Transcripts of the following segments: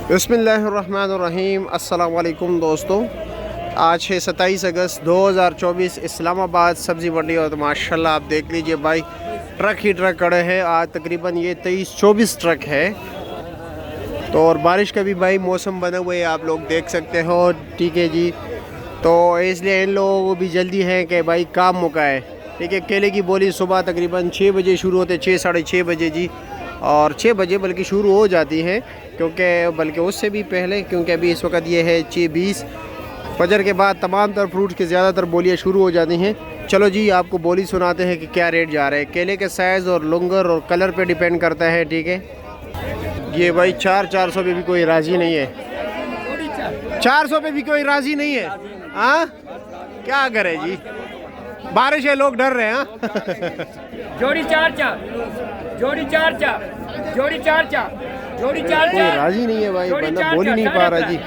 बिस्मिल्लाहिर्रहमानिर्रहीम। अस्सलाम वालेकुम दोस्तों, आज है 27 अगस्त 2024 इस्लामाबाद सब्ज़ी मंडी। और तो माशाल्लाह आप देख लीजिए भाई, ट्रक ही ट्रक खड़े हैं। आज तकरीबन ये 23-24 ट्रक है। तो और बारिश का भी भाई मौसम बना हुआ है, आप लोग देख सकते हो। ठीक है जी, तो इसलिए इन लोगों को भी जल्दी है कि भाई काम मुकाए। ठीक है, केले की बोली सुबह तकरीबन 6 बजे शुरू होते, 6 साढ़े 6 बजे जी, और 6 बजे बल्कि शुरू हो जाती हैं, क्योंकि बल्कि उससे भी पहले, क्योंकि अभी इस वक्त ये है 6:20। फजर के बाद तमाम तर फ्रूट की ज़्यादातर बोलियाँ शुरू हो जाती हैं। चलो जी, आपको बोली सुनाते हैं कि क्या रेट जा रहे हैं। केले के साइज़ और लुंगर और कलर पे डिपेंड करता है। ठीक है, ये भाई 400 पे भी कोई राज़ी नहीं है। 400 पे भी कोई राज़ी नहीं है। हाँ, क्या करे जी, बारिश है, लोग डर रहे हैं। जोड़ी 4 जोड़ी 4 जोड़ी 4 जोड़ी 4 कोई राजी नहीं है भाई, बंदा बोल ही नहीं पा रहा जी।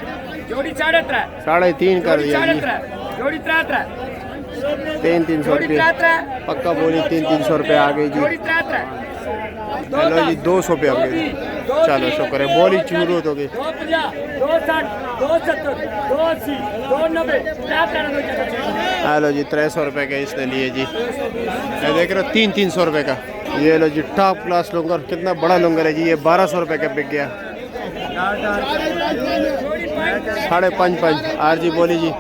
जोड़ी 3.5 3.5 कर दिया जी। जोड़ी 3 300 रुपये पक्का बोली, 300 रुपये आ गई जी। जोड़ी 3 हेलो जी, 200 पे आ गई। चलो शुक्र है, बोली चूरू हो गई। 250 260 270 280 290 हेलो जी, 300 रुपये का इसने लिए जी। मैं देख रहा हूँ 300 रुपये का। ये लो जी, टॉप क्लास लुंगर, कितना बड़ा लुंगर है जी। ये 1200 रुपये का बिक गया। 5.5 आर जी बोली जी।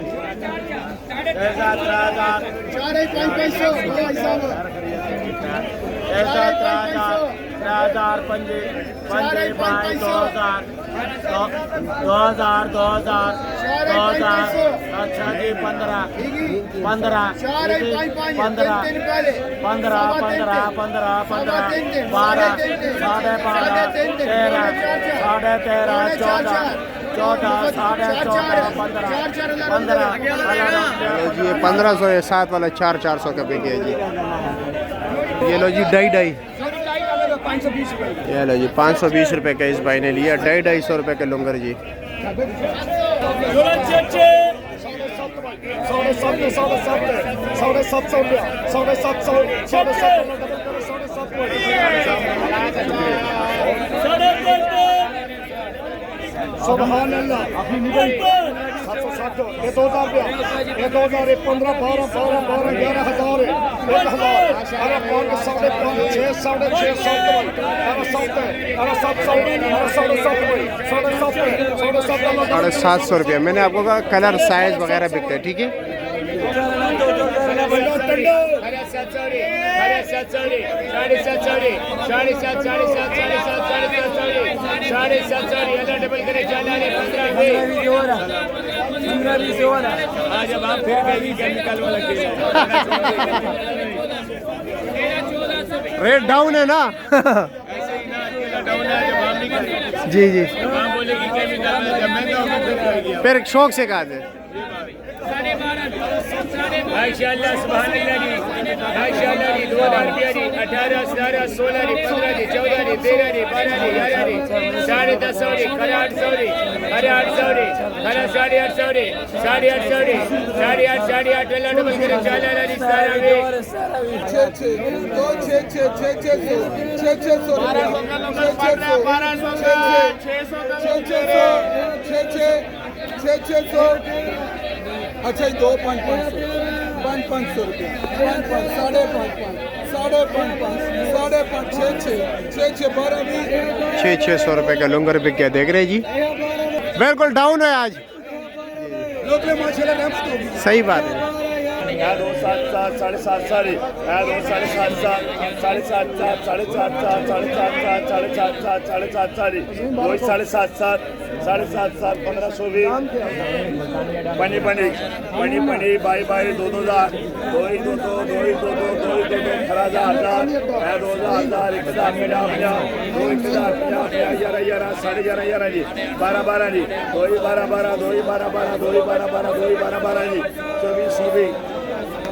जी, ये 1500 है, 7 वाला 400 का बिक गया जी। ये लो जी, 2.5। ये लो जी, 520 रुपये का इस भाई ने लिया। 250 रुपये का लुंगर जी। सुभान अल्लाह। अपनी निगल 760 ये 2000 रुपया, ये 2000, ये 15 12 12 12 11,000 है, 1,000। अरे 5 साढ़े 5 6 साढ़े 6 7 अरे 7 अरे 700 अरे 750 रुपये। मैंने आपको कहा कलर साइज वगैरह बिकते हैं। ठीक है, रेट डाउन है ना। जी जी, फिर शौक से कहा थे। माशाअल्लाह सुभान अल्लाह जी, माशाअल्लाह जी। 2000 रुपया जी, 18 17 16 15 14 13 12 11 साढ़े 10 खरा 800 अरे 800 खरा 850 850 8.5 अल्लाह डबल करे 4 सारा में 600 अच्छा 2.5 500 रुपये 5 साढ़े 5 600 रुपये का लुंगर बिक गया। देख रहे जी, बिल्कुल डाउन है आज। सही बात है। 2.7 7 7.5 साढ़े 2.7 7 7 साढ़े 7 7 साढ़े 7 7 साढ़े 7 साढ़े 7 7 साढ़े 7 7 1520 पनी बाई 2,000 2 खरा 1000 2,000 11 साढ़े 11 जी 12 जी 12 जी 24